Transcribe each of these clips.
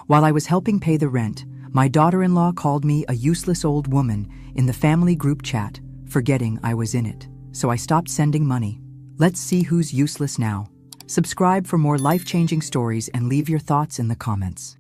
While I was helping pay the rent, my daughter-in-law called me a useless old woman in the family group chat, forgetting I was in it. So I stopped sending money. Let's see who's useless now. Subscribe for more life-changing stories and leave your thoughts in the comments.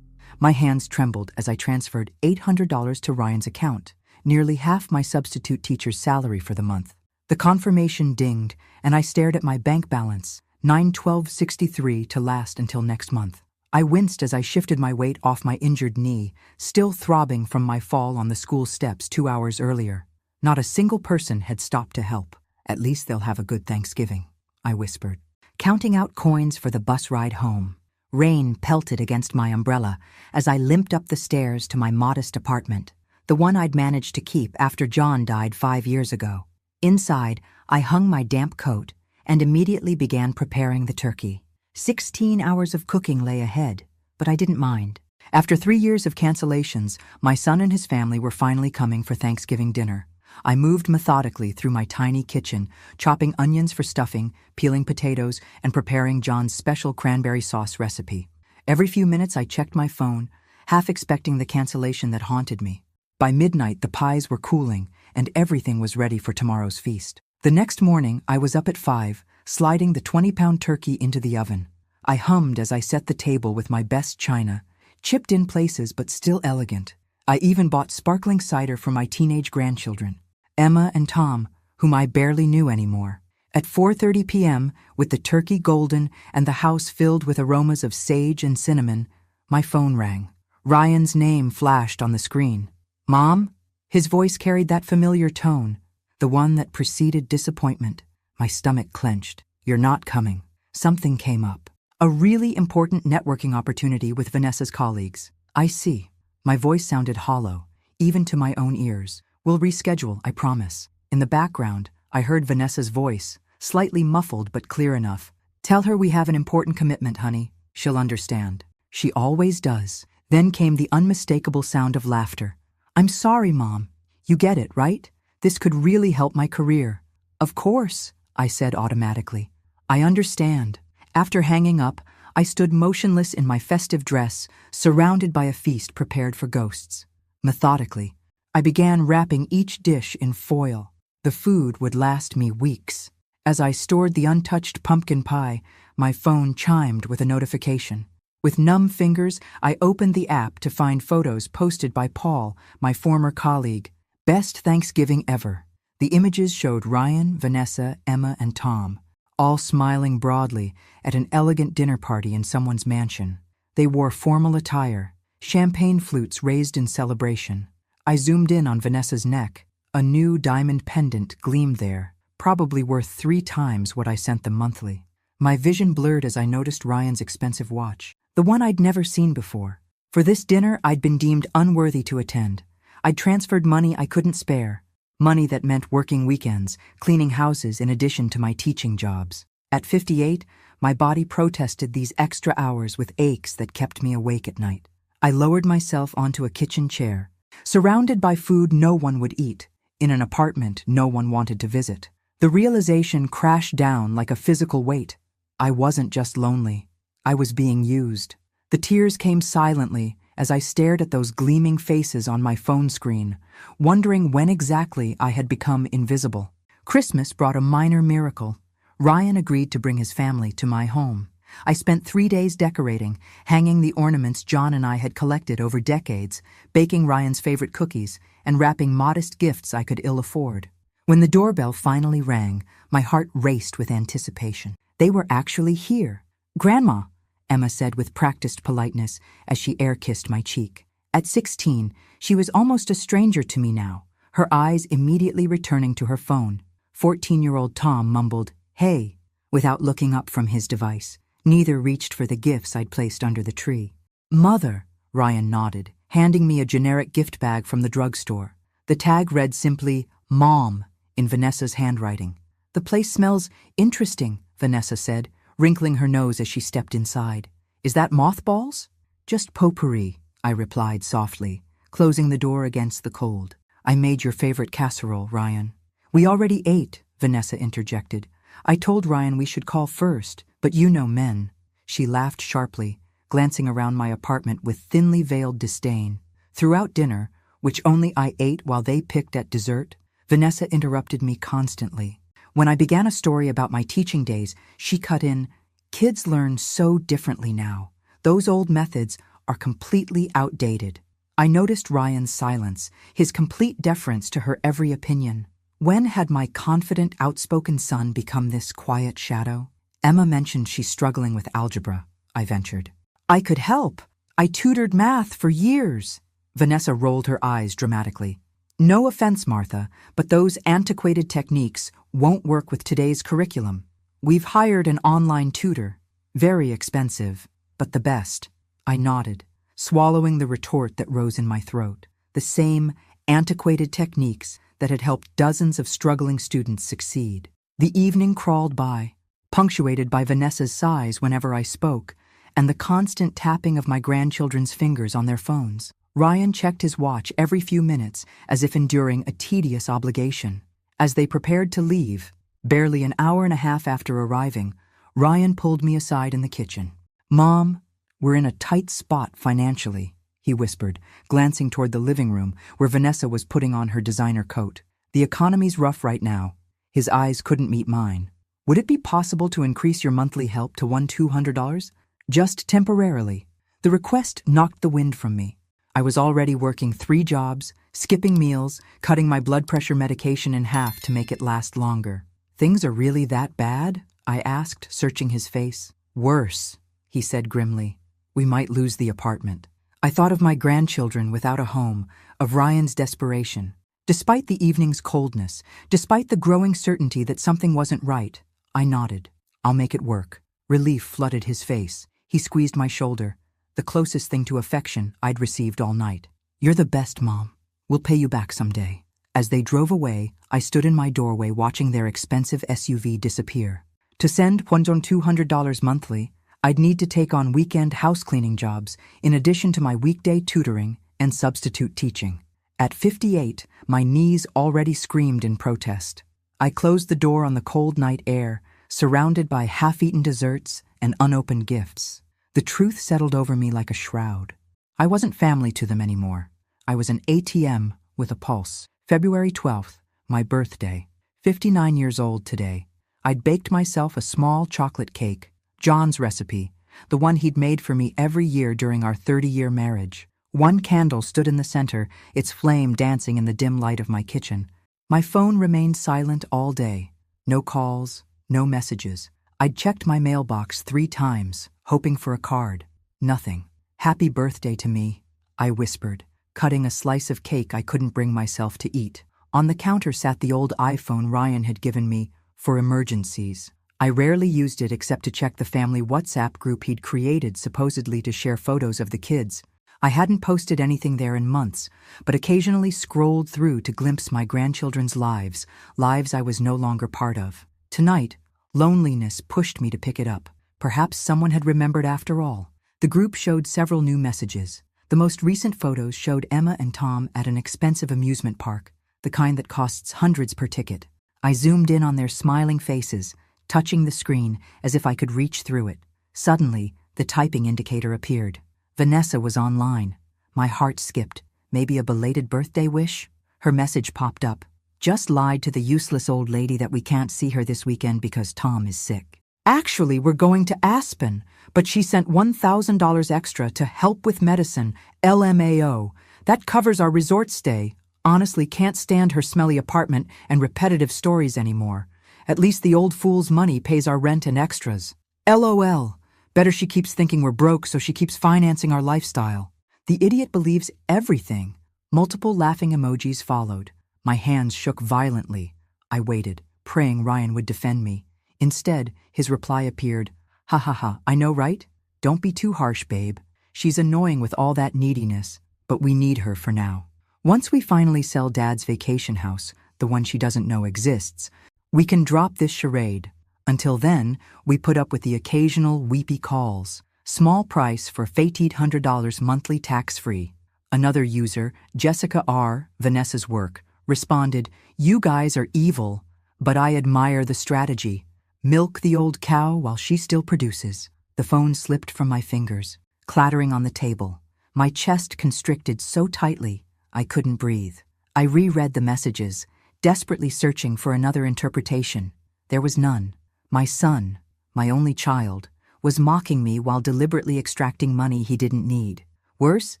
My hands trembled as I transferred $800 to Ryan's account, nearly half my substitute teacher's salary for the month. The confirmation dinged, and I stared at my bank balance, $912.63 to last until next month. I winced as I shifted my weight off my injured knee, still throbbing from my fall on the school steps 2 hours earlier. Not a single person had stopped to help. At least they'll have a good Thanksgiving, I whispered, counting out coins for the bus ride home. Rain pelted against my umbrella as I limped up the stairs to my modest apartment, the one I'd managed to keep after John died 5 years ago. Inside, I hung my damp coat and immediately began preparing the turkey. 16 hours of cooking lay ahead, but I didn't mind. After 3 years of cancellations, my son and his family were finally coming for Thanksgiving dinner. I moved methodically through my tiny kitchen, chopping onions for stuffing, peeling potatoes, and preparing John's special cranberry sauce recipe. Every few minutes I checked my phone, half expecting the cancellation that haunted me. By midnight, the pies were cooling, and everything was ready for tomorrow's feast. The next morning, I was up at 5, sliding the 20-pound turkey into the oven. I hummed as I set the table with my best china, chipped in places but still elegant. I even bought sparkling cider for my teenage grandchildren, Emma and Tom, whom I barely knew anymore. At 4:30 p.m., with the turkey golden and the house filled with aromas of sage and cinnamon, my phone rang. Ryan's name flashed on the screen. "Mom?" His voice carried that familiar tone, the one that preceded disappointment. My stomach clenched. "You're not coming." Something came up. A really important networking opportunity with Vanessa's colleagues. "I see." My voice sounded hollow, even to my own ears. "We'll reschedule, I promise." In the background, I heard Vanessa's voice, slightly muffled but clear enough. "Tell her we have an important commitment, honey. She'll understand." She always does. Then came the unmistakable sound of laughter. "I'm sorry, Mom. You get it, right? This could really help my career." "Of course," I said automatically. "I understand." After hanging up, I stood motionless in my festive dress, surrounded by a feast prepared for ghosts. Methodically, I began wrapping each dish in foil. The food would last me weeks. As I stored the untouched pumpkin pie, my phone chimed with a notification. With numb fingers, I opened the app to find photos posted by Paul, my former colleague. Best Thanksgiving ever. The images showed Ryan, Vanessa, Emma, and Tom, all smiling broadly at an elegant dinner party in someone's mansion. They wore formal attire, champagne flutes raised in celebration. I zoomed in on Vanessa's neck. A new diamond pendant gleamed there, probably worth 3 times what I sent them monthly. My vision blurred as I noticed Ryan's expensive watch, the one I'd never seen before. For this dinner, I'd been deemed unworthy to attend. I'd transferred money I couldn't spare, money that meant working weekends, cleaning houses in addition to my teaching jobs. At 58, my body protested these extra hours with aches that kept me awake at night. I lowered myself onto a kitchen chair, surrounded by food no one would eat, in an apartment no one wanted to visit. The realization crashed down like a physical weight. I wasn't just lonely. I was being used. The tears came silently as I stared at those gleaming faces on my phone screen, wondering when exactly I had become invisible. Christmas brought a minor miracle. Ryan agreed to bring his family to my home. I spent 3 days decorating, hanging the ornaments John and I had collected over decades, baking Ryan's favorite cookies, and wrapping modest gifts I could ill afford. When the doorbell finally rang, my heart raced with anticipation. They were actually here. "Grandma," Emma said with practiced politeness as she air-kissed my cheek. At 16, she was almost a stranger to me now, her eyes immediately returning to her phone. 14-year-old Tom mumbled, "Hey," without looking up from his device. Neither reached for the gifts I'd placed under the tree. "Mother," Ryan nodded, handing me a generic gift bag from the drugstore. The tag read simply, "Mom," in Vanessa's handwriting. "The place smells interesting," Vanessa said, wrinkling her nose as she stepped inside. "Is that mothballs?" "Just potpourri," I replied softly, closing the door against the cold. "I made your favorite casserole, Ryan." "We already ate," Vanessa interjected. "I told Ryan we should call first, but you know men." She laughed sharply, glancing around my apartment with thinly veiled disdain. Throughout dinner, which only I ate while they picked at dessert, Vanessa interrupted me constantly. When I began a story about my teaching days, she cut in, "Kids learn so differently now. Those old methods are completely outdated." I noticed Ryan's silence, his complete deference to her every opinion. When had my confident, outspoken son become this quiet shadow? "Emma mentioned she's struggling with algebra," I ventured. "I could help. I tutored math for years." Vanessa rolled her eyes dramatically. "No offense, Martha, but those antiquated techniques won't work with today's curriculum. We've hired an online tutor. Very expensive, but the best." I nodded, swallowing the retort that rose in my throat. The same antiquated techniques that had helped dozens of struggling students succeed. The evening crawled by, punctuated by Vanessa's sighs whenever I spoke, and the constant tapping of my grandchildren's fingers on their phones. Ryan checked his watch every few minutes as if enduring a tedious obligation. As they prepared to leave, barely an hour and a half after arriving, Ryan pulled me aside in the kitchen. "Mom, we're in a tight spot financially," he whispered, glancing toward the living room where Vanessa was putting on her designer coat. "The economy's rough right now." His eyes couldn't meet mine. "Would it be possible to increase your monthly help to $200? Just temporarily." The request knocked the wind from me. I was already working 3 jobs, skipping meals, cutting my blood pressure medication in half to make it last longer. "Things are really that bad?" I asked, searching his face. "Worse," he said grimly. "We might lose the apartment." I thought of my grandchildren without a home, of Ryan's desperation. Despite the evening's coldness, despite the growing certainty that something wasn't right, I nodded. "I'll make it work." Relief flooded his face. He squeezed my shoulder, the closest thing to affection I'd received all night. "You're the best, Mom. We'll pay you back someday." As they drove away, I stood in my doorway watching their expensive SUV disappear. To send $200 monthly, I'd need to take on weekend house cleaning jobs in addition to my weekday tutoring and substitute teaching. At 58, my knees already screamed in protest. I closed the door on the cold night air, surrounded by half-eaten desserts and unopened gifts. The truth settled over me like a shroud. I wasn't family to them anymore. I was an ATM with a pulse. February 12th, my birthday. 59 years old today. I'd baked myself a small chocolate cake, John's recipe, the one he'd made for me every year during our 30-year marriage. One candle stood in the center, its flame dancing in the dim light of my kitchen. My phone remained silent all day. No calls, no messages. I'd checked my mailbox 3 times, hoping for a card. Nothing. "Happy birthday to me," I whispered, cutting a slice of cake I couldn't bring myself to eat. On the counter sat the old iPhone Ryan had given me for emergencies. I rarely used it except to check the family WhatsApp group he'd created supposedly to share photos of the kids. I hadn't posted anything there in months, but occasionally scrolled through to glimpse my grandchildren's lives I was no longer part of. Tonight, loneliness pushed me to pick it up. Perhaps someone had remembered after all. The group showed several new messages. The most recent photos showed Emma and Tom at an expensive amusement park, the kind that costs hundreds per ticket. I zoomed in on their smiling faces, touching the screen as if I could reach through it. Suddenly, the typing indicator appeared. Vanessa was online. My heart skipped. Maybe a belated birthday wish? Her message popped up. "Just lied to the useless old lady that we can't see her this weekend because Tom is sick. Actually, we're going to Aspen, but she sent $1,000 extra to help with medicine, LMAO. That covers our resort stay. Honestly, can't stand her smelly apartment and repetitive stories anymore. At least the old fool's money pays our rent and extras. LOL. Better she keeps thinking we're broke so she keeps financing our lifestyle." The idiot believes everything. Multiple laughing emojis followed. My hands shook violently. I waited, praying Ryan would defend me. Instead, his reply appeared. "Ha ha ha, I know, right? Don't be too harsh, babe. She's annoying with all that neediness, but we need her for now. Once we finally sell Dad's vacation house, the one she doesn't know exists, we can drop this charade. Until then, we put up with the occasional weepy calls. Small price for $800 monthly tax-free." Another user, Jessica R., Vanessa's work, responded, "You guys are evil, but I admire the strategy. Milk the old cow while she still produces." The phone slipped from my fingers. clattering on the table. My chest constricted so tightly, I couldn't breathe. I reread the messages, desperately searching for another interpretation. There was none. My son, my only child, was mocking me while deliberately extracting money he didn't need. Worse,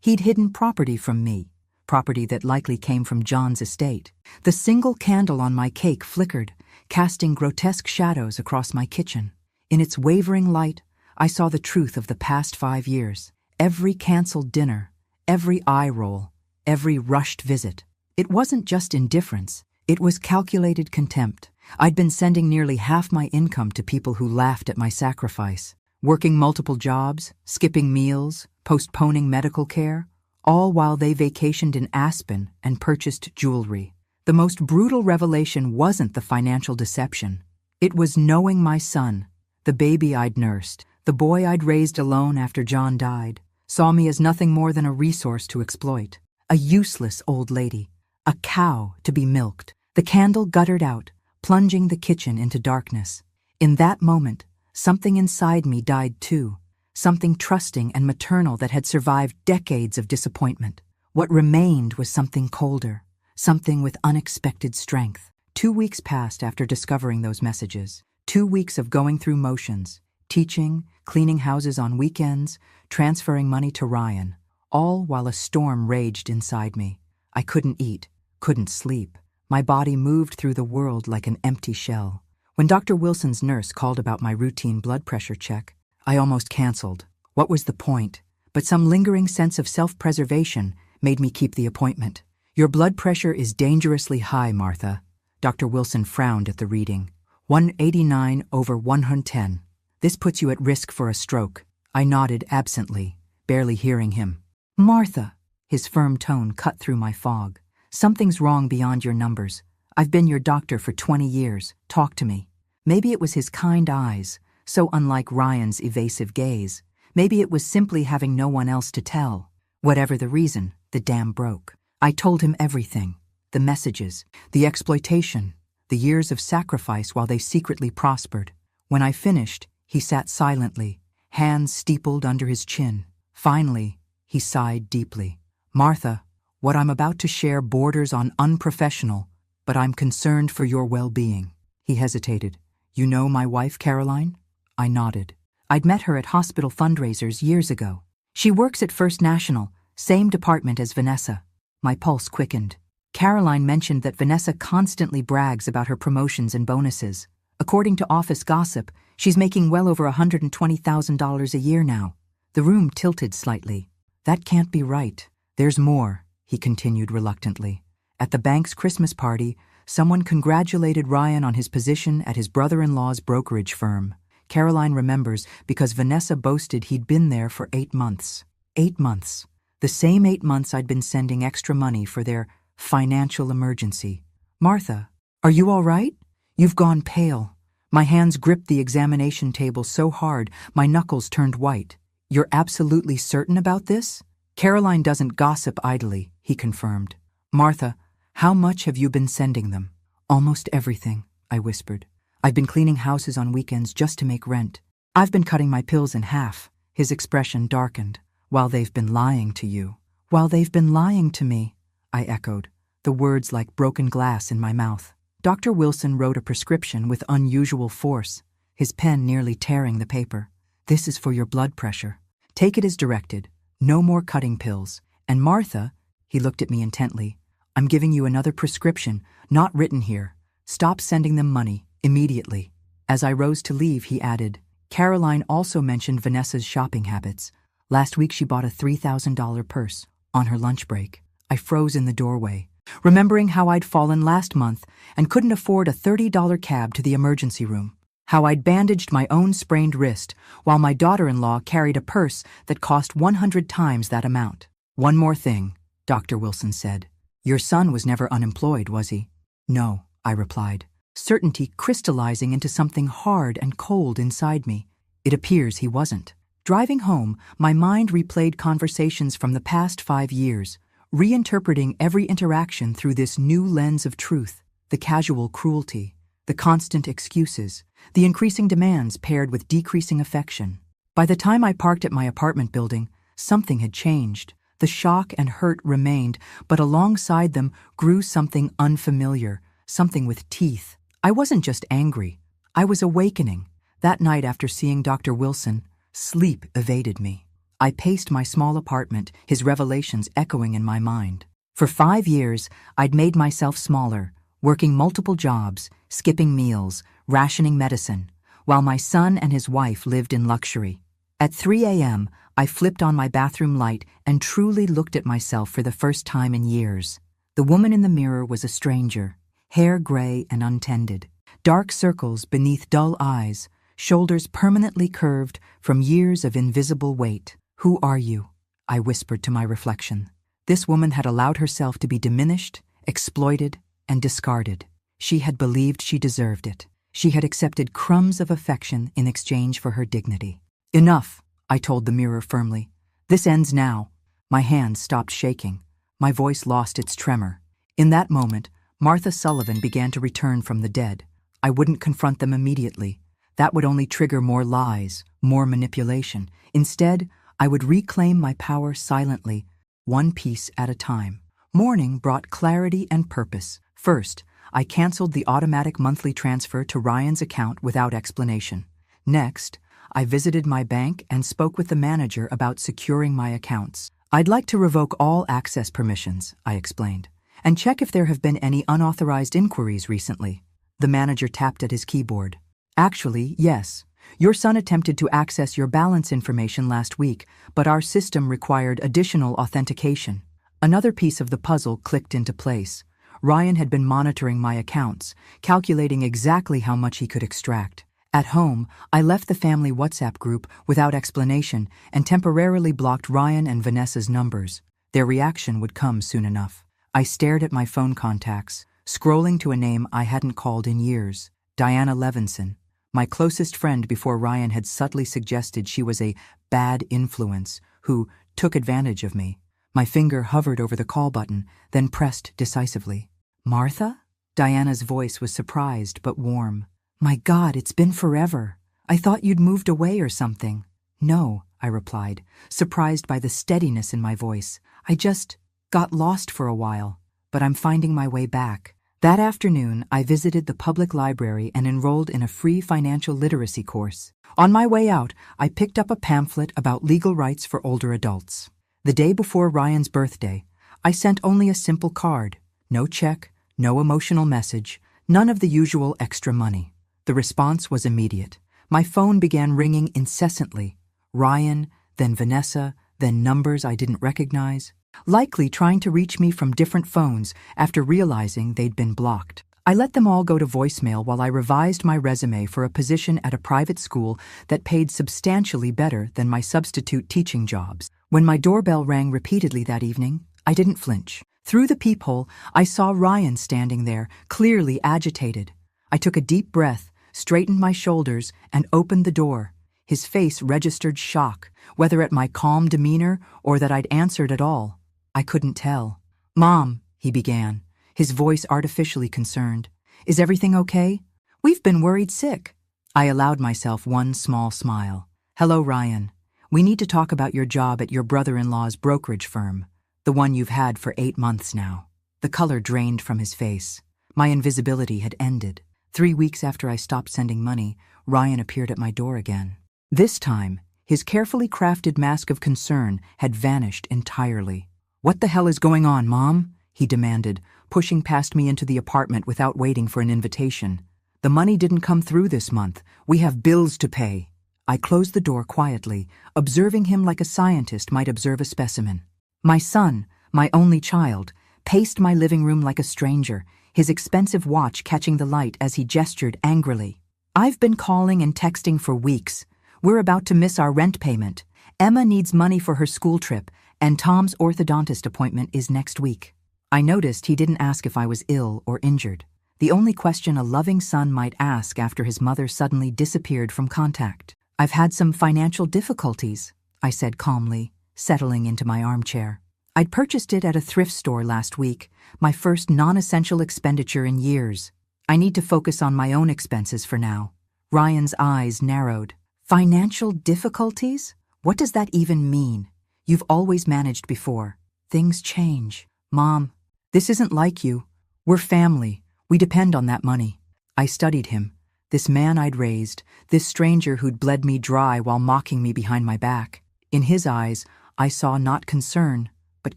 he'd hidden property from me, property that likely came from John's estate. The single candle on my cake flickered, casting grotesque shadows across my kitchen. In its wavering light, I saw the truth of the past 5 years. Every canceled dinner, every eye roll, every rushed visit. It wasn't just indifference, it was calculated contempt. I'd been sending nearly half my income to people who laughed at my sacrifice, working multiple jobs, skipping meals, postponing medical care, all while they vacationed in Aspen and purchased jewelry. The most brutal revelation wasn't the financial deception. It was knowing my son, the baby I'd nursed, the boy I'd raised alone after John died, saw me as nothing more than a resource to exploit. A useless old lady, a cow to be milked. The candle guttered out, plunging the kitchen into darkness. In that moment, something inside me died too, something trusting and maternal that had survived decades of disappointment. What remained was something colder, something with unexpected strength. 2 weeks passed after discovering those messages. 2 weeks of going through motions, teaching, cleaning houses on weekends, transferring money to Ryan, all while a storm raged inside me. I couldn't eat, couldn't sleep. My body moved through the world like an empty shell. When Dr. Wilson's nurse called about my routine blood pressure check, I almost canceled. What was the point? But some lingering sense of self-preservation made me keep the appointment. Your blood pressure is dangerously high, Martha. Dr. Wilson frowned at the reading. 189/110. This puts you at risk for a stroke. I nodded absently, barely hearing him. Martha, his firm tone cut through my fog. Something's wrong beyond your numbers. I've been your doctor for 20 years. Talk to me. Maybe it was his kind eyes, so unlike Ryan's evasive gaze. Maybe it was simply having no one else to tell. Whatever the reason, the dam broke. I told him everything. The messages, the exploitation, the years of sacrifice while they secretly prospered. When I finished, he sat silently, hands steepled under his chin. Finally, he sighed deeply. Martha, what I'm about to share borders on unprofessional, but I'm concerned for your well-being. He hesitated. You know my wife, Caroline? I nodded. I'd met her at hospital fundraisers years ago. She works at First National, same department as Vanessa. My pulse quickened. Caroline mentioned that Vanessa constantly brags about her promotions and bonuses. According to office gossip, she's making well over $120,000 a year now. The room tilted slightly. That can't be right. There's more, he continued reluctantly. At the bank's Christmas party, someone congratulated Ryan on his position at his brother-in-law's brokerage firm. Caroline remembers because Vanessa boasted he'd been there for 8 months. 8 months. The same 8 months I'd been sending extra money for their financial emergency. Martha, are you all right? You've gone pale. My hands gripped the examination table so hard, my knuckles turned white. You're absolutely certain about this? Caroline doesn't gossip idly, he confirmed. Martha, how much have you been sending them? Almost everything, I whispered. I've been cleaning houses on weekends just to make rent. I've been cutting my pills in half. His expression darkened. While they've been lying to you. While they've been lying to me, I echoed, the words like broken glass in my mouth. Dr. Wilson wrote a prescription with unusual force, his pen nearly tearing the paper. This is for your blood pressure. Take it as directed. No more cutting pills. And Martha, he looked at me intently, I'm giving you another prescription, not written here. Stop sending them money, immediately. As I rose to leave, he added, Caroline also mentioned Vanessa's shopping habits. Last week she bought a $3,000 purse on her lunch break. I froze in the doorway, remembering how I'd fallen last month and couldn't afford a $30 cab to the emergency room. How I'd bandaged my own sprained wrist while my daughter-in-law carried a purse that cost 100 times that amount. One more thing, Dr. Wilson said. Your son was never unemployed, was he? No, I replied, certainty crystallizing into something hard and cold inside me. It appears he wasn't. Driving home, my mind replayed conversations from the past 5 years, reinterpreting every interaction through this new lens of truth, the casual cruelty, the constant excuses, the increasing demands paired with decreasing affection. By the time I parked at my apartment building, something had changed. The shock and hurt remained, but alongside them grew something unfamiliar, something with teeth. I wasn't just angry. I was awakening. That night after seeing Dr. Wilson, sleep evaded me. I paced my small apartment, his revelations echoing in my mind. For 5 years, I'd made myself smaller, working multiple jobs, skipping meals, rationing medicine, while my son and his wife lived in luxury. At 3 a.m., I flipped on my bathroom light and truly looked at myself for the first time in years. The woman in the mirror was a stranger, hair gray and untended, dark circles beneath dull eyes, shoulders permanently curved from years of invisible weight. "Who are you?" I whispered to my reflection. This woman had allowed herself to be diminished, exploited, and discarded. She had believed she deserved it. She had accepted crumbs of affection in exchange for her dignity. "Enough," I told the mirror firmly. "This ends now." My hands stopped shaking. My voice lost its tremor. In that moment, Martha Sullivan began to return from the dead. I wouldn't confront them immediately. That would only trigger more lies, more manipulation. Instead, I would reclaim my power silently, one piece at a time. Morning brought clarity and purpose. First, I canceled the automatic monthly transfer to Ryan's account without explanation. Next, I visited my bank and spoke with the manager about securing my accounts. "I'd like to revoke all access permissions," I explained, "and check if there have been any unauthorized inquiries recently." The manager tapped at his keyboard. "Actually, yes. Your son attempted to access your balance information last week, but our system required additional authentication." Another piece of the puzzle clicked into place. Ryan had been monitoring my accounts, calculating exactly how much he could extract. At home, I left the family WhatsApp group without explanation and temporarily blocked Ryan and Vanessa's numbers. Their reaction would come soon enough. I stared at my phone contacts, scrolling to a name I hadn't called in years. Diana Levinson, my closest friend before Ryan had subtly suggested she was a bad influence who took advantage of me. My finger hovered over the call button, then pressed decisively. "Martha?" Diana's voice was surprised but warm. "My God, it's been forever. I thought you'd moved away or something." "No," I replied, surprised by the steadiness in my voice. "I just got lost for a while, but I'm finding my way back." That afternoon, I visited the public library and enrolled in a free financial literacy course. On my way out, I picked up a pamphlet about legal rights for older adults. The day before Ryan's birthday, I sent only a simple card. No check, no emotional message, none of the usual extra money. The response was immediate. My phone began ringing incessantly. Ryan, then Vanessa, then numbers I didn't recognize, likely trying to reach me from different phones after realizing they'd been blocked. I let them all go to voicemail while I revised my resume for a position at a private school that paid substantially better than my substitute teaching jobs. When my doorbell rang repeatedly that evening, I didn't flinch. Through the peephole, I saw Ryan standing there, clearly agitated. I took a deep breath, straightened my shoulders, and opened the door. His face registered shock, whether at my calm demeanor or that I'd answered at all. I couldn't tell. "Mom," he began, his voice artificially concerned. "Is everything okay? We've been worried sick." I allowed myself one small smile. "Hello, Ryan. We need to talk about your job at your brother-in-law's brokerage firm, the one you've had for 8 months now." The color drained from his face. My invisibility had ended. 3 weeks after I stopped sending money, Ryan appeared at my door again. This time, his carefully crafted mask of concern had vanished entirely. "What the hell is going on, Mom?" he demanded, pushing past me into the apartment without waiting for an invitation. "The money didn't come through this month. We have bills to pay." I closed the door quietly, observing him like a scientist might observe a specimen. My son, my only child, paced my living room like a stranger, his expensive watch catching the light as he gestured angrily. "I've been calling and texting for weeks. We're about to miss our rent payment. Emma needs money for her school trip, and Tom's orthodontist appointment is next week." I noticed he didn't ask if I was ill or injured, the only question a loving son might ask after his mother suddenly disappeared from contact. "I've had some financial difficulties," I said calmly, settling into my armchair. I'd purchased it at a thrift store last week, my first non-essential expenditure in years. "I need to focus on my own expenses for now." Ryan's eyes narrowed. Financial difficulties? What does that even mean? You've always managed before. Things change. Mom, this isn't like you. We're family. We depend on that money. I studied him. This man I'd raised, this stranger who'd bled me dry while mocking me behind my back. In his eyes, I saw not concern, but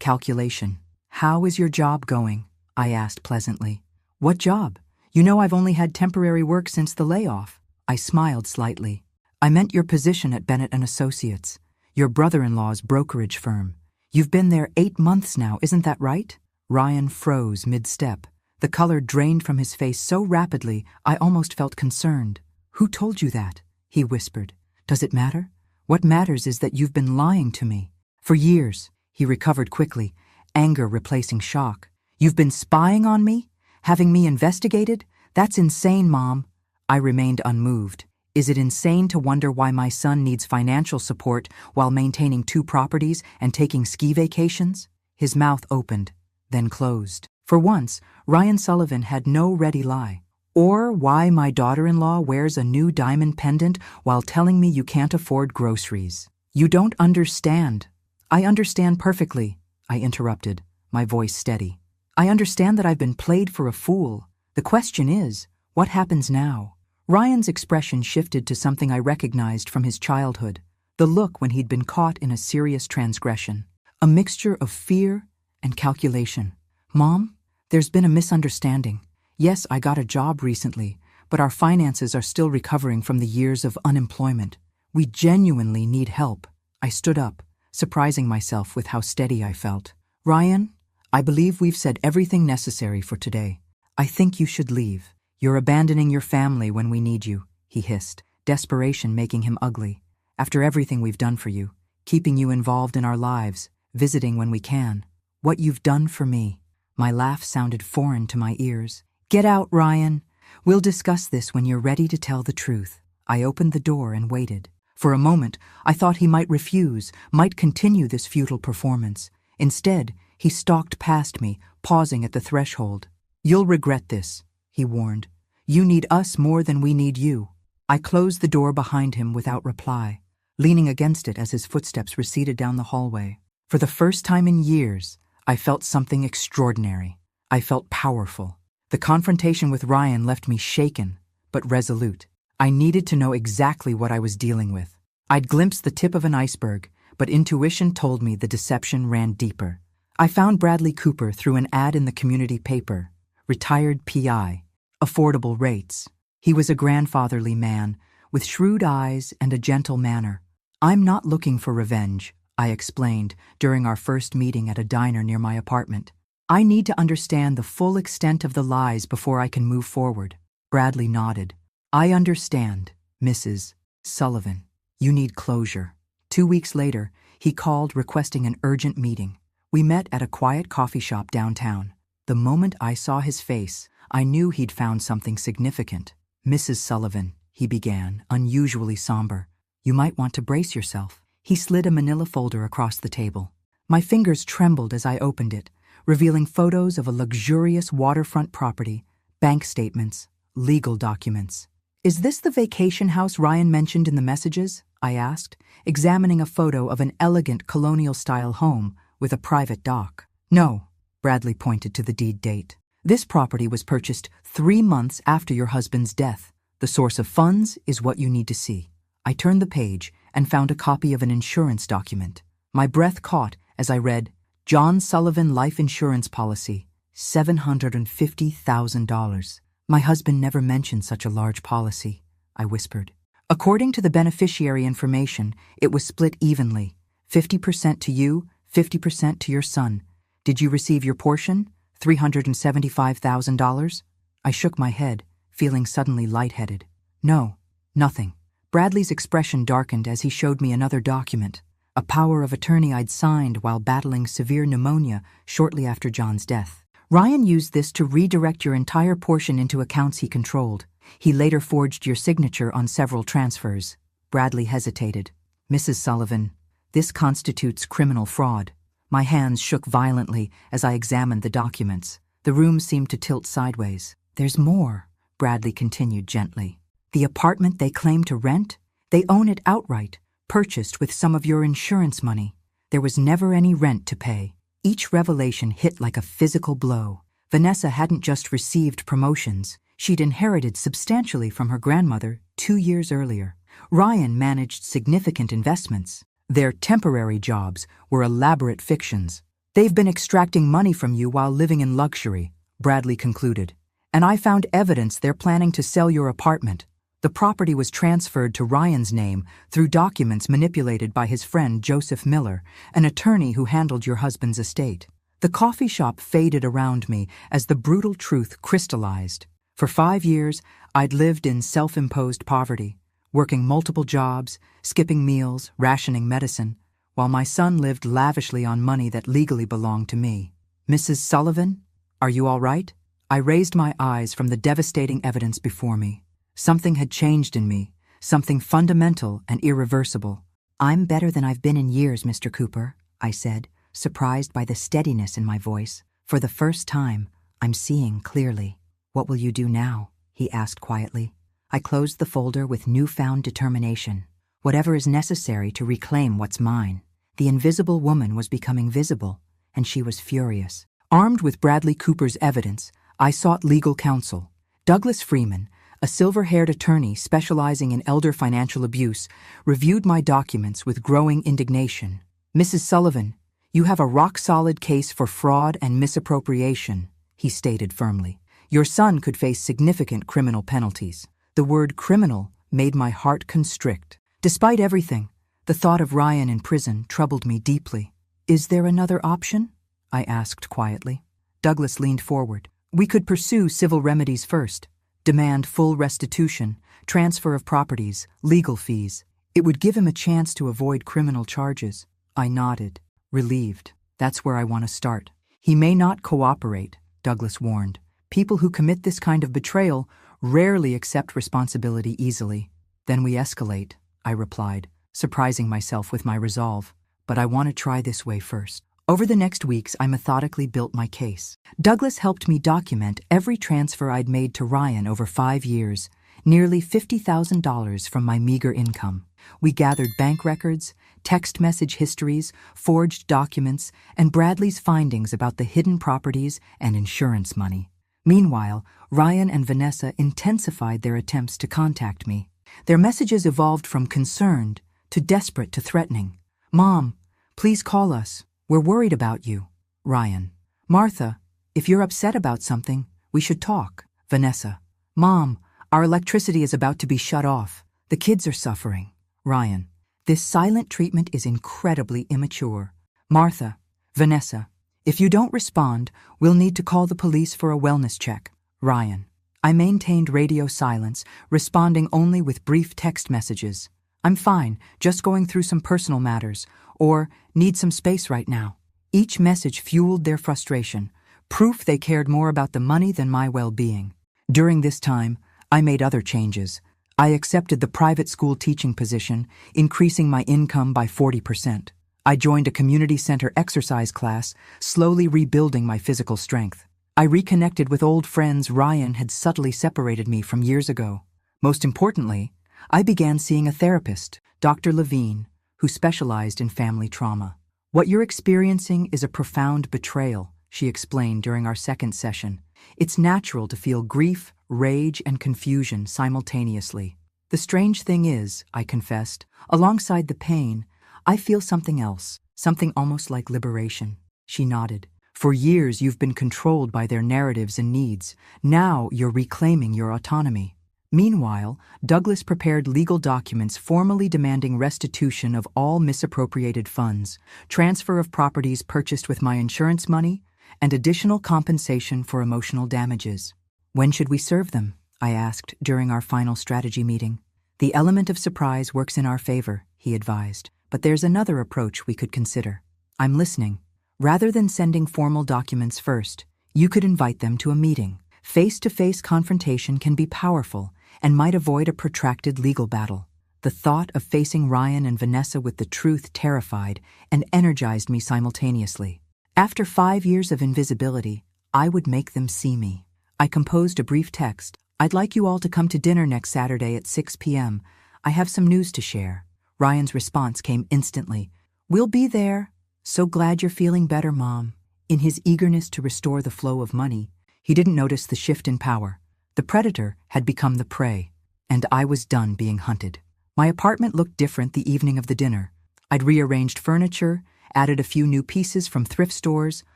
calculation. How is your job going? I asked pleasantly. What job? You know I've only had temporary work since the layoff. I smiled slightly. I meant your position at Bennett & Associates, your brother-in-law's brokerage firm. You've been there 8 months now, isn't that right? Ryan froze mid-step. The color drained from his face so rapidly I almost felt concerned. Who told you that? He whispered. Does it matter? What matters is that you've been lying to me. For years, he recovered quickly, anger replacing shock. You've been spying on me? Having me investigated? That's insane, Mom. I remained unmoved. Is it insane to wonder why my son needs financial support while maintaining 2 properties and taking ski vacations? His mouth opened, then closed. For once, Ryan Sullivan had no ready lie. Or why my daughter-in-law wears a new diamond pendant while telling me you can't afford groceries. You don't understand. I understand perfectly, I interrupted, my voice steady. I understand that I've been played for a fool. The question is, what happens now? Ryan's expression shifted to something I recognized from his childhood, the look when he'd been caught in a serious transgression, a mixture of fear and calculation. Mom, there's been a misunderstanding. Yes, I got a job recently, but our finances are still recovering from the years of unemployment. We genuinely need help. I stood up, surprising myself with how steady I felt. Ryan, I believe we've said everything necessary for today. I think you should leave. You're abandoning your family when we need you, he hissed, desperation making him ugly. After everything we've done for you, keeping you involved in our lives, visiting when we can. What you've done for me. My laugh sounded foreign to my ears. Get out, Ryan. We'll discuss this when you're ready to tell the truth. I opened the door and waited. For a moment, I thought he might refuse, might continue this futile performance. Instead, he stalked past me, pausing at the threshold. You'll regret this, he warned. You need us more than we need you. I closed the door behind him without reply, leaning against it as his footsteps receded down the hallway. For the first time in years, I felt something extraordinary. I felt powerful. The confrontation with Ryan left me shaken, but resolute. I needed to know exactly what I was dealing with. I'd glimpsed the tip of an iceberg, but intuition told me the deception ran deeper. I found Bradley Cooper through an ad in the community paper. Retired PI. Affordable rates. He was a grandfatherly man, with shrewd eyes and a gentle manner. I'm not looking for revenge, I explained during our first meeting at a diner near my apartment. I need to understand the full extent of the lies before I can move forward. Bradley nodded. I understand, Mrs. Sullivan. You need closure. 2 weeks later, he called requesting an urgent meeting. We met at a quiet coffee shop downtown. The moment I saw his face, I knew he'd found something significant. Mrs. Sullivan, he began, unusually somber. You might want to brace yourself. He slid a manila folder across the table. My fingers trembled as I opened it, revealing photos of a luxurious waterfront property, bank statements, legal documents. Is this the vacation house Ryan mentioned in the messages? I asked, examining a photo of an elegant colonial-style home with a private dock. No, Bradley pointed to the deed date. This property was purchased 3 months after your husband's death. The source of funds is what you need to see. I turned the page and found a copy of an insurance document. My breath caught as I read, John Sullivan Life Insurance Policy, $750,000. My husband never mentioned such a large policy, I whispered. According to the beneficiary information, it was split evenly, 50% to you, 50% to your son. Did you receive your portion, $375,000? I shook my head, feeling suddenly lightheaded. No, nothing. Bradley's expression darkened as he showed me another document, a power of attorney I'd signed while battling severe pneumonia shortly after John's death. Ryan used this to redirect your entire portion into accounts he controlled. He later forged your signature on several transfers. Bradley hesitated. Mrs. Sullivan, this constitutes criminal fraud. My hands shook violently as I examined the documents. The room seemed to tilt sideways. There's more, Bradley continued gently. The apartment they claim to rent? They own it outright, purchased with some of your insurance money. There was never any rent to pay. Each revelation hit like a physical blow. Vanessa hadn't just received promotions. She'd inherited substantially from her grandmother 2 years earlier. Ryan managed significant investments. Their temporary jobs were elaborate fictions. They've been extracting money from you while living in luxury, Bradley concluded. And I found evidence they're planning to sell your apartment. The property was transferred to Ryan's name through documents manipulated by his friend Joseph Miller, an attorney who handled your husband's estate. The coffee shop faded around me as the brutal truth crystallized. For 5 years, I'd lived in self-imposed poverty, working multiple jobs, skipping meals, rationing medicine, while my son lived lavishly on money that legally belonged to me. Mrs. Sullivan, are you all right? I raised my eyes from the devastating evidence before me. Something had changed in me, something fundamental and irreversible. I'm better than I've been in years, Mr. Cooper, I said, surprised by the steadiness in my voice. For the first time, I'm seeing clearly. What will you do now? He asked quietly. I closed the folder with newfound determination. Whatever is necessary to reclaim what's mine. The invisible woman was becoming visible, and she was furious. Armed with Bradley Cooper's evidence, I sought legal counsel. Douglas Freeman, a silver-haired attorney specializing in elder financial abuse, reviewed my documents with growing indignation. Mrs. Sullivan, you have a rock-solid case for fraud and misappropriation, he stated firmly. Your son could face significant criminal penalties. The word criminal made my heart constrict. Despite everything, the thought of Ryan in prison troubled me deeply. Is there another option? I asked quietly. Douglas leaned forward. We could pursue civil remedies first. Demand full restitution, transfer of properties, legal fees. It would give him a chance to avoid criminal charges. I nodded, relieved. That's where I want to start. He may not cooperate, Douglas warned. People who commit this kind of betrayal rarely accept responsibility easily. Then we escalate, I replied, surprising myself with my resolve. But I want to try this way first. Over the next weeks, I methodically built my case. Douglas helped me document every transfer I'd made to Ryan over 5 years, nearly $50,000 from my meager income. We gathered bank records, text message histories, forged documents, and Bradley's findings about the hidden properties and insurance money. Meanwhile, Ryan and Vanessa intensified their attempts to contact me. Their messages evolved from concerned to desperate to threatening. Mom, please call us. We're worried about you. Ryan. Martha, if you're upset about something, we should talk. Vanessa. Mom, our electricity is about to be shut off. The kids are suffering. Ryan. This silent treatment is incredibly immature. Martha. Vanessa. If you don't respond, we'll need to call the police for a wellness check. Ryan. I maintained radio silence, responding only with brief text messages. I'm fine, just going through some personal matters, or need some space right now. Each message fueled their frustration, proof they cared more about the money than my well-being. During this time, I made other changes. I accepted the private school teaching position, increasing my income by 40%. I joined a community center exercise class, slowly rebuilding my physical strength. I reconnected with old friends Ryan had subtly separated me from years ago. Most importantly, I began seeing a therapist, Dr. Levine, who specialized in family trauma. What you're experiencing is a profound betrayal, she explained during our second session. It's natural to feel grief, rage, and confusion simultaneously. The strange thing is, I confessed, alongside the pain, I feel something else, something almost like liberation. She nodded. For years you've been controlled by their narratives and needs. Now you're reclaiming your autonomy. Meanwhile, Douglas prepared legal documents formally demanding restitution of all misappropriated funds, transfer of properties purchased with my insurance money, and additional compensation for emotional damages. When should we serve them? I asked during our final strategy meeting. The element of surprise works in our favor, he advised, but there's another approach we could consider. I'm listening. Rather than sending formal documents first, you could invite them to a meeting. Face-to-face confrontation can be powerful and might avoid a protracted legal battle. The thought of facing Ryan and Vanessa with the truth terrified and energized me simultaneously. After 5 years of invisibility, I would make them see me. I composed a brief text. I'd like you all to come to dinner next Saturday at 6 p.m. I have some news to share. Ryan's response came instantly. We'll be there. So glad you're feeling better, Mom. In his eagerness to restore the flow of money, he didn't notice the shift in power. The predator had become the prey, and I was done being hunted. My apartment looked different the evening of the dinner. I'd rearranged furniture, added a few new pieces from thrift stores,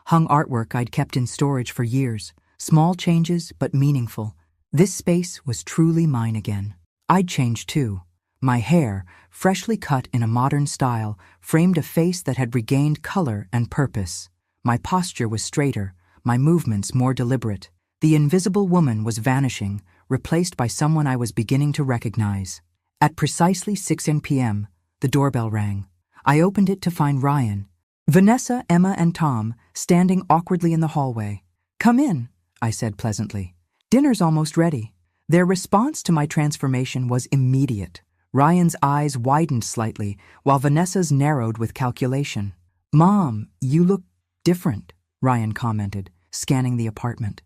hung artwork I'd kept in storage for years. Small changes, but meaningful. This space was truly mine again. I'd changed too. My hair, freshly cut in a modern style, framed a face that had regained color and purpose. My posture was straighter, my movements more deliberate. The invisible woman was vanishing, replaced by someone I was beginning to recognize. At precisely 6 p.m., the doorbell rang. I opened it to find Ryan, Vanessa, Emma, and Tom standing awkwardly in the hallway. Come in, I said pleasantly. Dinner's almost ready. Their response to my transformation was immediate. Ryan's eyes widened slightly, while Vanessa's narrowed with calculation. Mom, you look different, Ryan commented, scanning the apartment.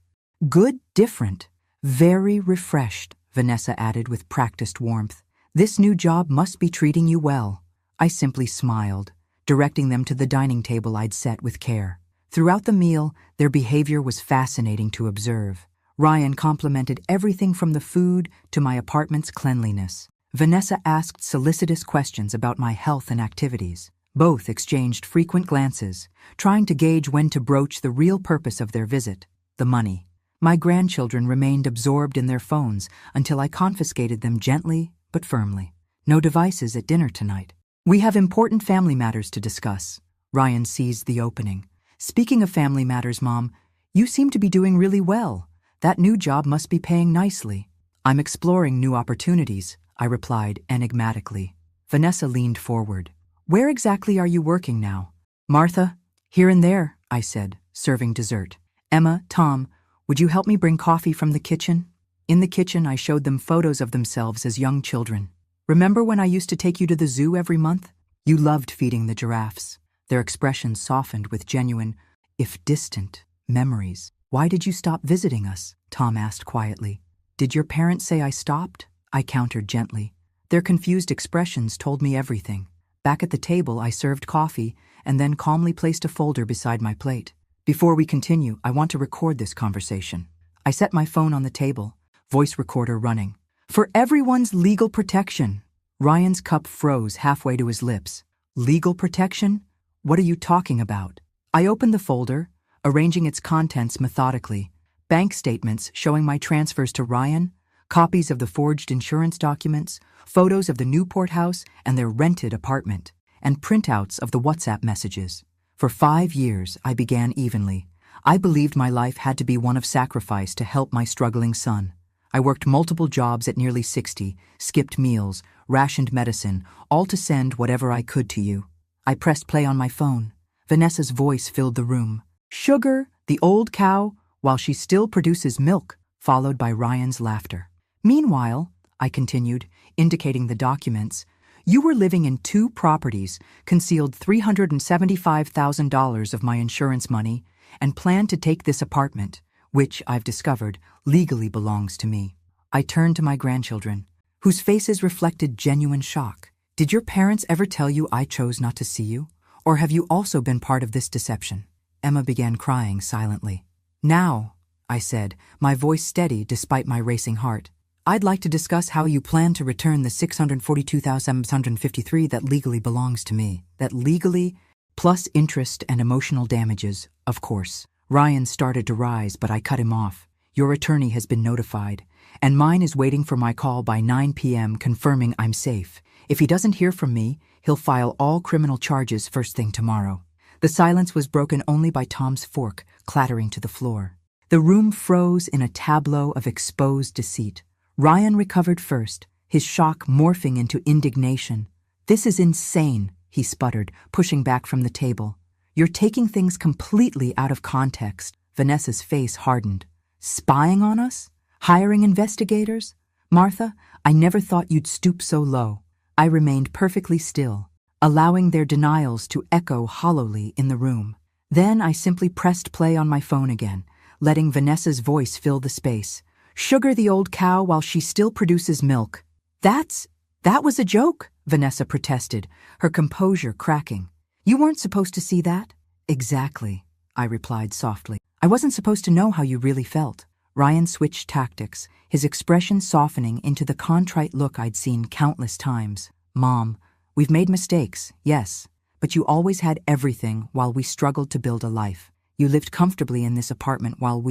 Good different. Very refreshed, Vanessa added with practiced warmth. This new job must be treating you well. I simply smiled, directing them to the dining table I'd set with care. Throughout the meal, their behavior was fascinating to observe. Ryan complimented everything from the food to my apartment's cleanliness. Vanessa asked solicitous questions about my health and activities. Both exchanged frequent glances, trying to gauge when to broach the real purpose of their visit, the money. My grandchildren remained absorbed in their phones until I confiscated them gently but firmly. No devices at dinner tonight. We have important family matters to discuss. Ryan seized the opening. Speaking of family matters, Mom, you seem to be doing really well. That new job must be paying nicely. I'm exploring new opportunities, I replied enigmatically. Vanessa leaned forward. Where exactly are you working now? Martha, here and there, I said, serving dessert. Emma, Tom, would you help me bring coffee from the kitchen? In the kitchen, I showed them photos of themselves as young children. Remember when I used to take you to the zoo every month? You loved feeding the giraffes. Their expressions softened with genuine, if distant, memories. Why did you stop visiting us? Tom asked quietly. Did your parents say I stopped? I countered gently. Their confused expressions told me everything. Back at the table, I served coffee and then calmly placed a folder beside my plate. Before we continue, I want to record this conversation. I set my phone on the table, voice recorder running. For everyone's legal protection. Ryan's cup froze halfway to his lips. Legal protection? What are you talking about? I opened the folder, arranging its contents methodically. Bank statements showing my transfers to Ryan, copies of the forged insurance documents, photos of the Newport house and their rented apartment, and printouts of the WhatsApp messages. For 5 years, I began evenly. I believed my life had to be one of sacrifice to help my struggling son. I worked multiple jobs at nearly 60, skipped meals, rationed medicine, all to send whatever I could to you. I pressed play on my phone. Vanessa's voice filled the room. Sugar, the old cow, while she still produces milk, followed by Ryan's laughter. Meanwhile, I continued, indicating the documents, you were living in 2 properties, concealed $375,000 of my insurance money, and planned to take this apartment, which, I've discovered, legally belongs to me. I turned to my grandchildren, whose faces reflected genuine shock. Did your parents ever tell you I chose not to see you? Or have you also been part of this deception? Emma began crying silently. Now, I said, my voice steady despite my racing heart, I'd like to discuss how you plan to return the $642,753 that legally belongs to me. That legally, plus interest and emotional damages, of course. Ryan started to rise, but I cut him off. Your attorney has been notified, and mine is waiting for my call by 9 p.m. confirming I'm safe. If he doesn't hear from me, he'll file all criminal charges first thing tomorrow. The silence was broken only by Tom's fork clattering to the floor. The room froze in a tableau of exposed deceit. Ryan recovered first, his shock morphing into indignation. This is insane, he sputtered, pushing back from the table. You're taking things completely out of context. Vanessa's face hardened. Spying on us? Hiring investigators? Martha, I never thought you'd stoop so low. I remained perfectly still, allowing their denials to echo hollowly in the room. Then I simply pressed play on my phone again, letting Vanessa's voice fill the space. Sugar the old cow while she still produces milk. That's That was a joke, Vanessa protested, her composure cracking. You weren't supposed to see that? Exactly, I replied softly. I wasn't supposed to know how you really felt. Ryan switched tactics, his expression softening into the contrite look I'd seen countless times. Mom, we've made mistakes, yes, but you always had everything while we struggled to build a life. You lived comfortably in this apartment while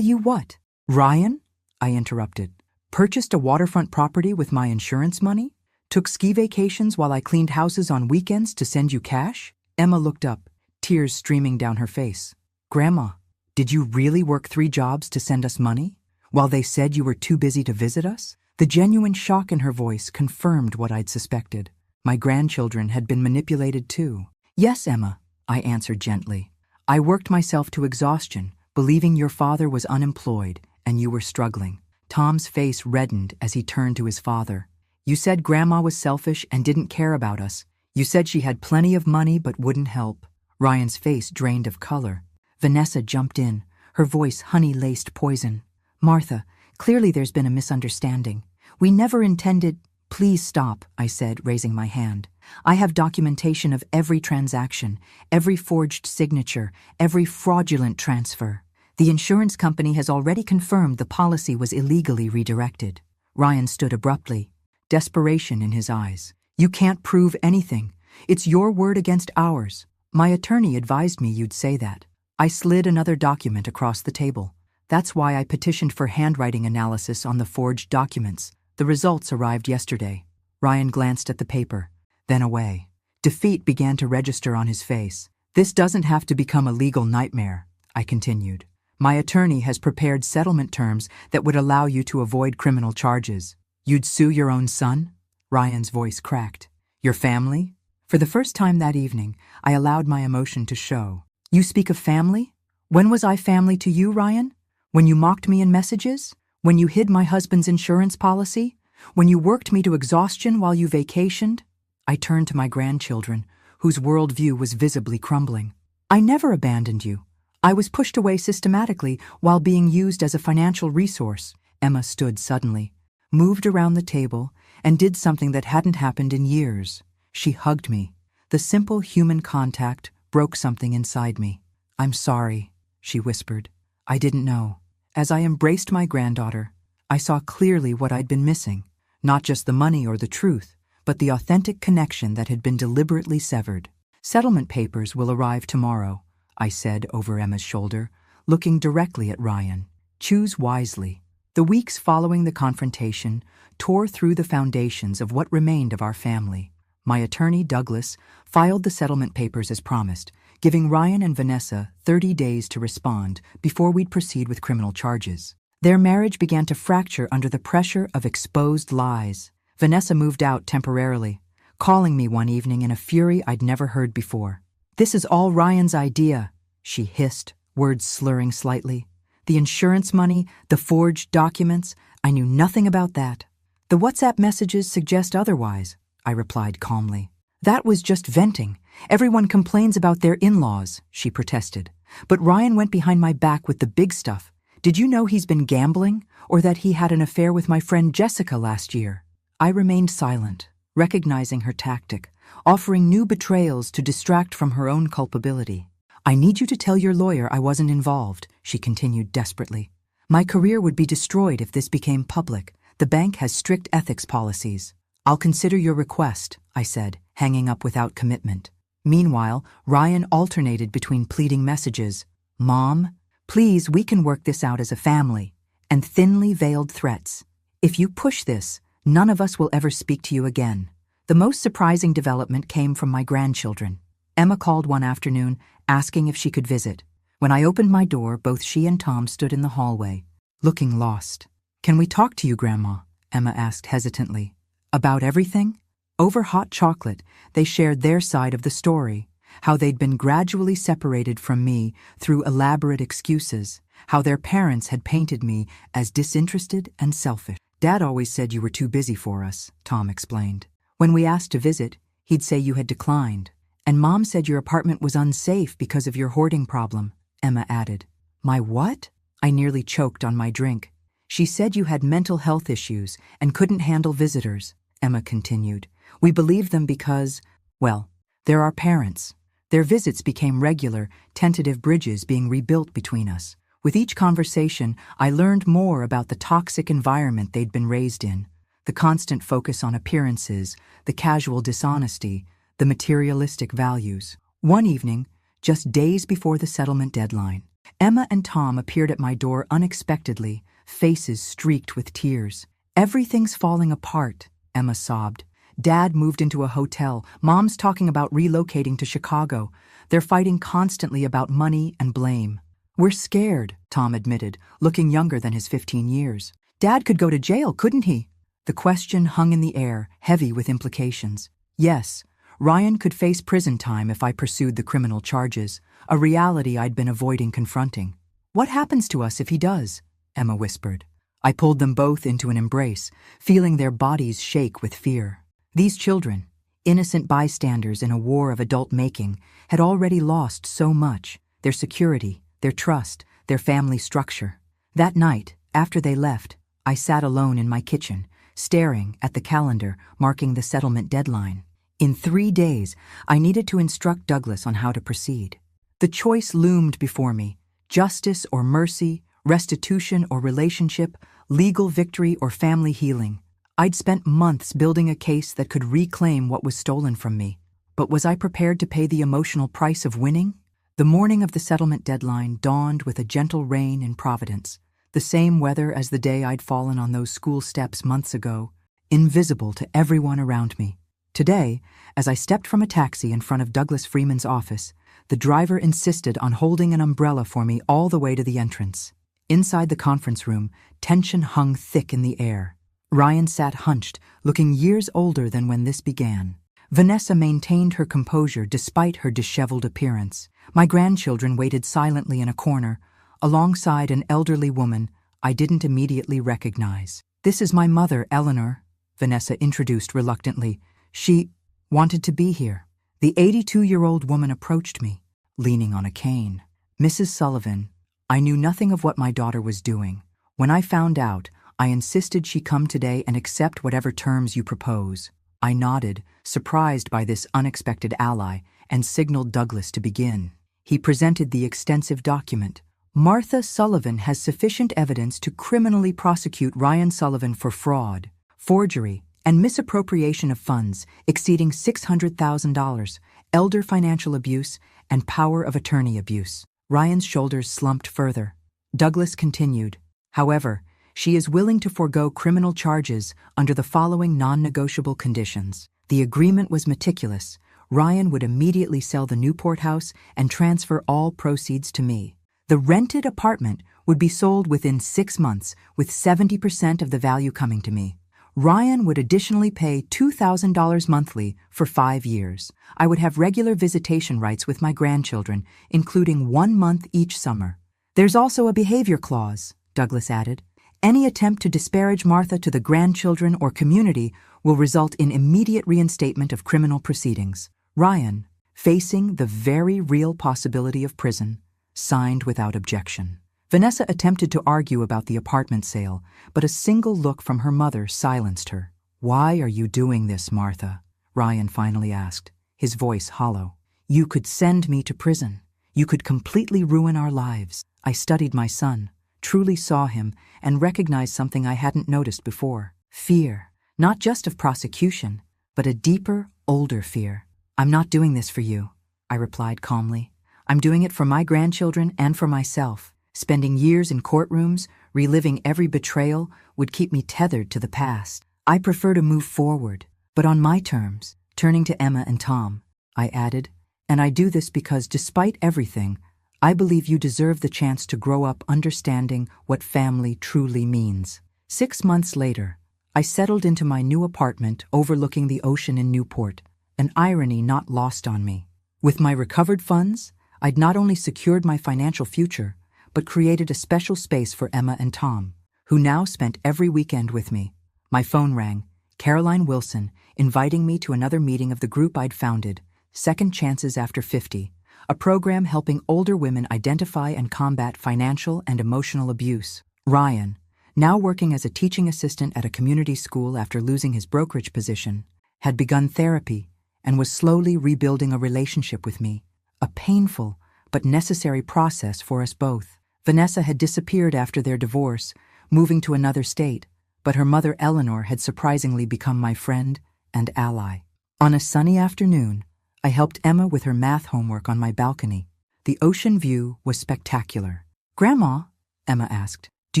you what? Ryan? I interrupted. Purchased a waterfront property with my insurance money? Took ski vacations while I cleaned houses on weekends to send you cash? Emma looked up, tears streaming down her face. Grandma, did you really work 3 jobs to send us money, while they said you were too busy to visit us? The genuine shock in her voice confirmed what I'd suspected. My grandchildren had been manipulated too. Yes, Emma, I answered gently. I worked myself to exhaustion, believing your father was unemployed and you were struggling. Tom's face reddened as he turned to his father. You said Grandma was selfish and didn't care about us. You said she had plenty of money but wouldn't help. Ryan's face drained of color. Vanessa jumped in, her voice honey-laced poison. Martha, clearly there's been a misunderstanding. We never intended— Please stop, I said, raising my hand. I have documentation of every transaction, every forged signature, every fraudulent transfer. The insurance company has already confirmed the policy was illegally redirected. Ryan stood abruptly, desperation in his eyes. You can't prove anything. It's your word against ours. My attorney advised me you'd say that. I slid another document across the table. That's why I petitioned for handwriting analysis on the forged documents. The results arrived yesterday. Ryan glanced at the paper, then away. Defeat began to register on his face. This doesn't have to become a legal nightmare, I continued. My attorney has prepared settlement terms that would allow you to avoid criminal charges. You'd sue your own son? Ryan's voice cracked. Your family? For the first time that evening, I allowed my emotion to show. You speak of family? When was I family to you, Ryan? When you mocked me in messages? When you hid my husband's insurance policy? When you worked me to exhaustion while you vacationed? I turned to my grandchildren, whose worldview was visibly crumbling. I never abandoned you. I was pushed away systematically while being used as a financial resource. Emma stood suddenly, moved around the table, and did something that hadn't happened in years. She hugged me. The simple human contact broke something inside me. I'm sorry, she whispered. I didn't know. As I embraced my granddaughter, I saw clearly what I'd been missing. Not just the money or the truth, but the authentic connection that had been deliberately severed. Settlement papers will arrive tomorrow, I said over Emma's shoulder, looking directly at Ryan. Choose wisely. The weeks following the confrontation tore through the foundations of what remained of our family. My attorney, Douglas, filed the settlement papers as promised, giving Ryan and Vanessa 30 days to respond before we'd proceed with criminal charges. Their marriage began to fracture under the pressure of exposed lies. Vanessa moved out temporarily, calling me one evening in a fury I'd never heard before. This is all Ryan's idea, she hissed, words slurring slightly. The insurance money, the forged documents, I knew nothing about that. The WhatsApp messages suggest otherwise, I replied calmly. That was just venting. Everyone complains about their in-laws, she protested. But Ryan went behind my back with the big stuff. Did you know he's been gambling, or that he had an affair with my friend Jessica last year? I remained silent, recognizing her tactic, offering new betrayals to distract from her own culpability. I need you to tell your lawyer I wasn't involved, she continued desperately. My career would be destroyed if this became public. The bank has strict ethics policies. I'll consider your request, I said, hanging up without commitment. Meanwhile, Ryan alternated between pleading messages, Mom, please, we can work this out as a family, and thinly veiled threats. If you push this, none of us will ever speak to you again. The most surprising development came from my grandchildren. Emma called one afternoon, asking if she could visit. When I opened my door, both she and Tom stood in the hallway, looking lost. Can we talk to you, Grandma? Emma asked hesitantly. About everything? Over hot chocolate, they shared their side of the story, how they'd been gradually separated from me through elaborate excuses, how their parents had painted me as disinterested and selfish. Dad always said you were too busy for us, Tom explained. When we asked to visit, he'd say you had declined. And Mom said your apartment was unsafe because of your hoarding problem, Emma added. My what? I nearly choked on my drink. She said you had mental health issues and couldn't handle visitors. Emma continued. We believe them because, well, they're our parents. Their visits became regular, tentative bridges being rebuilt between us. With each conversation, I learned more about the toxic environment they'd been raised in, the constant focus on appearances, the casual dishonesty, the materialistic values. One evening, just days before the settlement deadline, Emma and Tom appeared at my door unexpectedly, faces streaked with tears. Everything's falling apart, Emma sobbed. Dad moved into a hotel. Mom's talking about relocating to Chicago. They're fighting constantly about money and blame. We're scared, Tom admitted, looking younger than his 15 years. Dad could go to jail, couldn't he? The question hung in the air, heavy with implications. Yes, Ryan could face prison time if I pursued the criminal charges, a reality I'd been avoiding confronting. What happens to us if he does? Emma whispered. I pulled them both into an embrace, feeling their bodies shake with fear. These children, innocent bystanders in a war of adult making, had already lost so much: their security, their trust, their family structure. That night, after they left, I sat alone in my kitchen, staring at the calendar marking the settlement deadline. In 3 days, I needed to instruct Douglas on how to proceed. The choice loomed before me: justice or mercy, restitution or relationship, legal victory or family healing. I'd spent months building a case that could reclaim what was stolen from me. But was I prepared to pay the emotional price of winning? The morning of the settlement deadline dawned with a gentle rain in Providence, the same weather as the day I'd fallen on those school steps months ago, invisible to everyone around me. Today, as I stepped from a taxi in front of Douglas Freeman's office, the driver insisted on holding an umbrella for me all the way to the entrance. Inside the conference room, tension hung thick in the air. Ryan sat hunched, looking years older than when this began. Vanessa maintained her composure despite her disheveled appearance. My grandchildren waited silently in a corner, alongside an elderly woman I didn't immediately recognize. This is my mother, Eleanor, Vanessa introduced reluctantly. She wanted to be here. The 82-year-old woman approached me, leaning on a cane. Mrs. Sullivan, I knew nothing of what my daughter was doing. When I found out, I insisted she come today and accept whatever terms you propose. I nodded, surprised by this unexpected ally, and signaled Douglas to begin. He presented the extensive document. Martha Sullivan has sufficient evidence to criminally prosecute Ryan Sullivan for fraud, forgery, and misappropriation of funds exceeding $600,000, elder financial abuse, and power of attorney abuse. Ryan's shoulders slumped further. Douglas continued. However, she is willing to forego criminal charges under the following non-negotiable conditions. The agreement was meticulous. Ryan would immediately sell the Newport house and transfer all proceeds to me. The rented apartment would be sold within 6 months, with 70% of the value coming to me. Ryan would additionally pay $2,000 monthly for 5 years. I would have regular visitation rights with my grandchildren, including 1 month each summer. There's also a behavior clause, Douglas added. Any attempt to disparage Martha to the grandchildren or community will result in immediate reinstatement of criminal proceedings. Ryan, facing the very real possibility of prison, signed without objection. Vanessa attempted to argue about the apartment sale, but a single look from her mother silenced her. Why are you doing this, Martha? Ryan finally asked, his voice hollow. You could send me to prison. You could completely ruin our lives. I studied my son, truly saw him, and recognized something I hadn't noticed before. Fear, not just of prosecution, but a deeper, older fear. I'm not doing this for you, I replied calmly. I'm doing it for my grandchildren and for myself. Spending years in courtrooms, reliving every betrayal, would keep me tethered to the past. I prefer to move forward, but on my terms. Turning to Emma and Tom, I added, and I do this because despite everything, I believe you deserve the chance to grow up understanding what family truly means. 6 months later, I settled into my new apartment overlooking the ocean in Newport, an irony not lost on me. With my recovered funds, I'd not only secured my financial future, but created a special space for Emma and Tom, who now spent every weekend with me. My phone rang, Caroline Wilson, inviting me to another meeting of the group I'd founded, Second Chances After 50, a program helping older women identify and combat financial and emotional abuse. Ryan, now working as a teaching assistant at a community school after losing his brokerage position, had begun therapy and was slowly rebuilding a relationship with me, a painful but necessary process for us both. Vanessa had disappeared after their divorce, moving to another state, but her mother Eleanor had surprisingly become my friend and ally. On a sunny afternoon, I helped Emma with her math homework on my balcony. The ocean view was spectacular. "Grandma," Emma asked, "do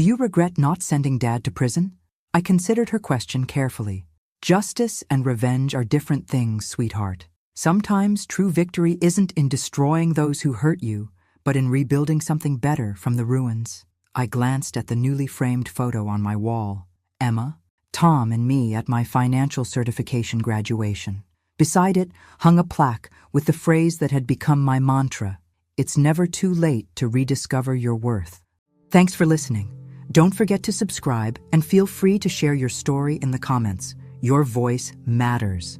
you regret not sending Dad to prison?" I considered her question carefully. Justice and revenge are different things, sweetheart. Sometimes true victory isn't in destroying those who hurt you, but in rebuilding something better from the ruins. I glanced at the newly framed photo on my wall. Emma, Tom, and me at my financial certification graduation. Beside it hung a plaque with the phrase that had become my mantra: "It's never too late to rediscover your worth." Thanks for listening. Don't forget to subscribe and feel free to share your story in the comments. Your voice matters.